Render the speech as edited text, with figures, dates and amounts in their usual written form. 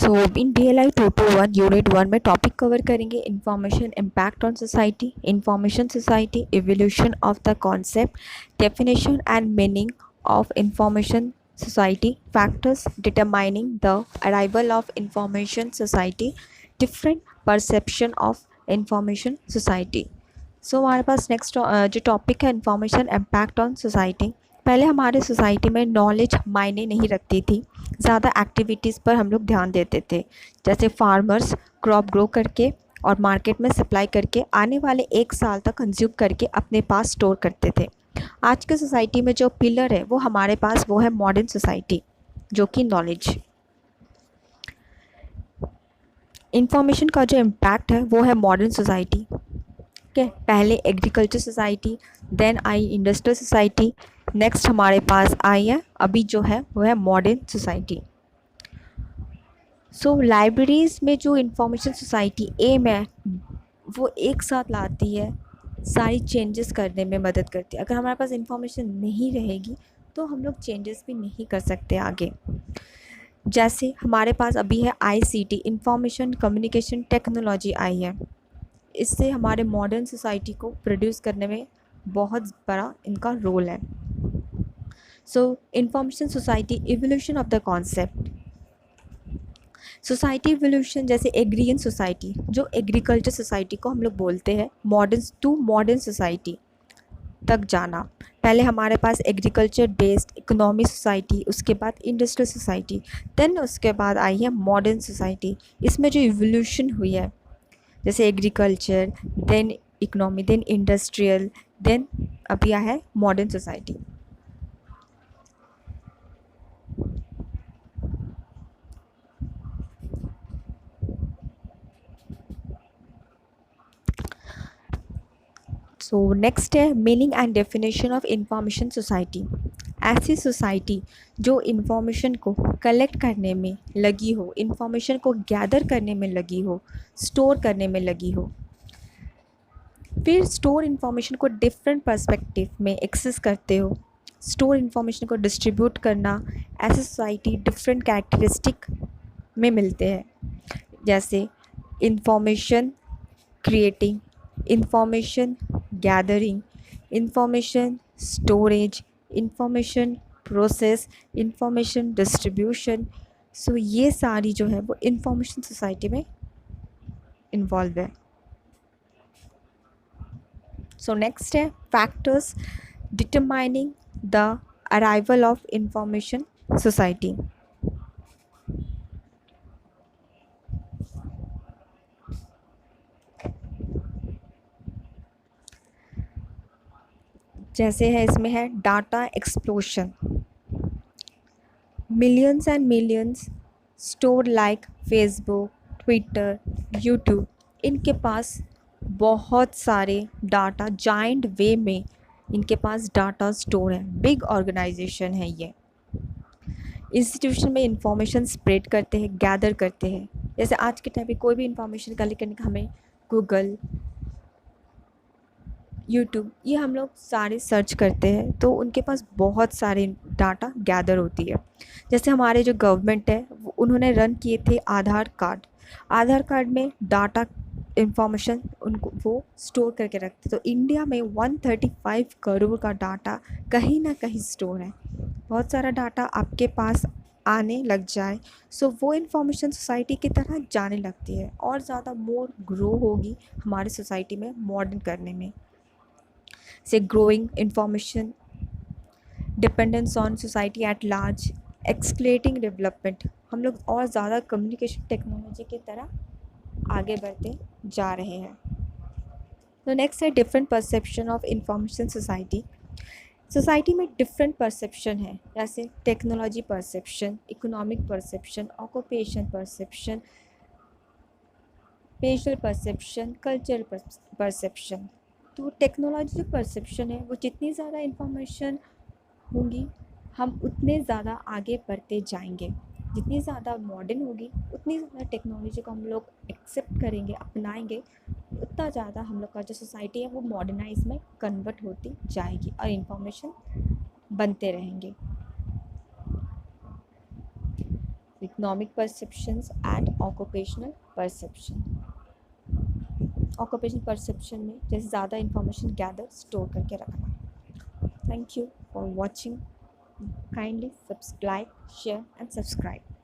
सो इन DLI 221 unit 1 में topic cover करेंगे information impact on society, information society, evolution of the concept, definition and meaning of information society, factors determining the arrival of information society, different perception of information society. सो हमारे पास next जो topic है information impact on society. पहले हमारे society में knowledge मायने नहीं रखती थी, ज़्यादा एक्टिविटीज़ पर हम लोग ध्यान देते थे, जैसे फार्मर्स क्रॉप ग्रो करके और मार्केट में सप्लाई करके आने वाले 1 साल तक कंज्यूम करके अपने पास स्टोर करते थे। आज के सोसाइटी में जो पिलर है वो हमारे पास वो है मॉडर्न सोसाइटी, जो कि नॉलेज। इंफॉर्मेशन का जो इम्पैक्ट है वो है मॉडर्न सोसाइटी के पहले एग्रीकल्चर सोसाइटी, देन आई इंडस्ट्रियल सोसाइटी, नेक्स्ट हमारे पास आई है अभी जो है वो है मॉडर्न सोसाइटी। सो लाइब्रेरीज़ में जो इंफॉर्मेशन सोसाइटी एम है वो एक साथ लाती है, सारी चेंजेस करने में मदद करती है। अगर हमारे पास इंफॉर्मेशन नहीं रहेगी तो हम लोग चेंजेस भी नहीं कर सकते आगे। जैसे हमारे पास अभी है ICT, इंफॉर्मेशन कम्युनिकेशन टेक्नोलॉजी आई है, इससे हमारे मॉडर्न सोसाइटी को प्रोड्यूस करने में बहुत बड़ा इनका रोल है। सो information society, evolution of the concept, society evolution, जैसे एग्रियन सोसाइटी जो एग्रीकल्चर सोसाइटी को हम लोग बोलते हैं, मॉडर्न टू मॉडर्न सोसाइटी तक जाना। पहले हमारे पास एग्रीकल्चर बेस्ड इकोनॉमी सोसाइटी, उसके बाद इंडस्ट्रियल सोसाइटी, देन उसके बाद आई है मॉडर्न सोसाइटी। इसमें जो इवोल्यूशन हुई है, जैसे agriculture, then economy, then industrial, then अभी आया है मॉडर्न सोसाइटी। सो नेक्स्ट है meaning and definition of information society. ऐसी सोसाइटी जो इंफॉर्मेशन को कलेक्ट करने में लगी हो, इंफॉर्मेशन को गैदर करने में लगी हो, स्टोर करने में लगी हो, फिर स्टोर इन्फॉर्मेशन को डिफरेंट पर्सपेक्टिव में एक्सेस करते हो, स्टोर इन्फॉर्मेशन को डिस्ट्रीब्यूट करना, ऐसे सोसाइटी डिफरेंट कैरेक्टरिस्टिक में मिलते हैं, जैसे information creating, information gathering, information storage, information process, information distribution. So ये सारी जो है वो इंफॉर्मेशन सोसाइटी में इन्वॉल्व है। सो नेक्स्ट है factors determining the arrival of information society. जैसे है इसमें है data explosion, millions and millions store like Facebook, Twitter, YouTube, इनके पास बहुत सारे डाटा जाइंट वे में इनके पास डाटा स्टोर है, बिग ऑर्गेनाइजेशन है ये। इंस्टीट्यूशन में इंफॉर्मेशन स्प्रेड करते हैं, गैदर करते हैं। जैसे आज के टाइम पे कोई भी इंफॉर्मेशन कलेक्ट करने का हमें गूगल, यूट्यूब, ये हम लोग सारे सर्च करते हैं तो उनके पास बहुत सारे डाटा गैदर होती है। जैसे हमारे जो गवर्नमेंट है उन्होंने रन किए थे आधार कार्ड, आधार कार्ड में डाटा इंफॉर्मेशन उनको वो स्टोर करके रखते, तो इंडिया में 135 करोड़ का डाटा कहीं ना कहीं स्टोर है। बहुत सारा डाटा आपके पास आने लग जाए सो वो इन्फॉर्मेशन सोसाइटी की तरह जाने लगती है और ज़्यादा मोर ग्रो होगी हमारे सोसाइटी में मॉडर्न करने में। से growing information dependence on society at large, escalating development, हम लोग और ज़्यादा कम्युनिकेशन टेक्नोलॉजी की तरह आगे बढ़ते जा रहे हैं। तो नेक्स्ट है different perception of information society. Society में डिफरेंट परसेप्शन है, जैसे technology perception, economic perception, occupation perception, special perception, culture perception. तो टेक्नोलॉजी जो परसेप्शन है वो जितनी ज़्यादा इंफॉर्मेशन होंगी हम उतने ज़्यादा आगे बढ़ते जाएंगे, जितनी ज़्यादा मॉडर्न होगी उतनी ज़्यादा टेक्नोलॉजी को हम लोग एक्सेप्ट करेंगे, अपनाएंगे, उतना ज़्यादा हम लोग का जो सोसाइटी है वो मॉडर्नाइज में कन्वर्ट होती जाएगी और इंफॉर्मेशन बनते रहेंगे। Economic perceptions and occupational perception. Occupational perception में जैसे ज़्यादा इंफॉर्मेशन गैदर स्टोर करके रखना। Thank you for watching. Kindly subscribe, share and subscribe.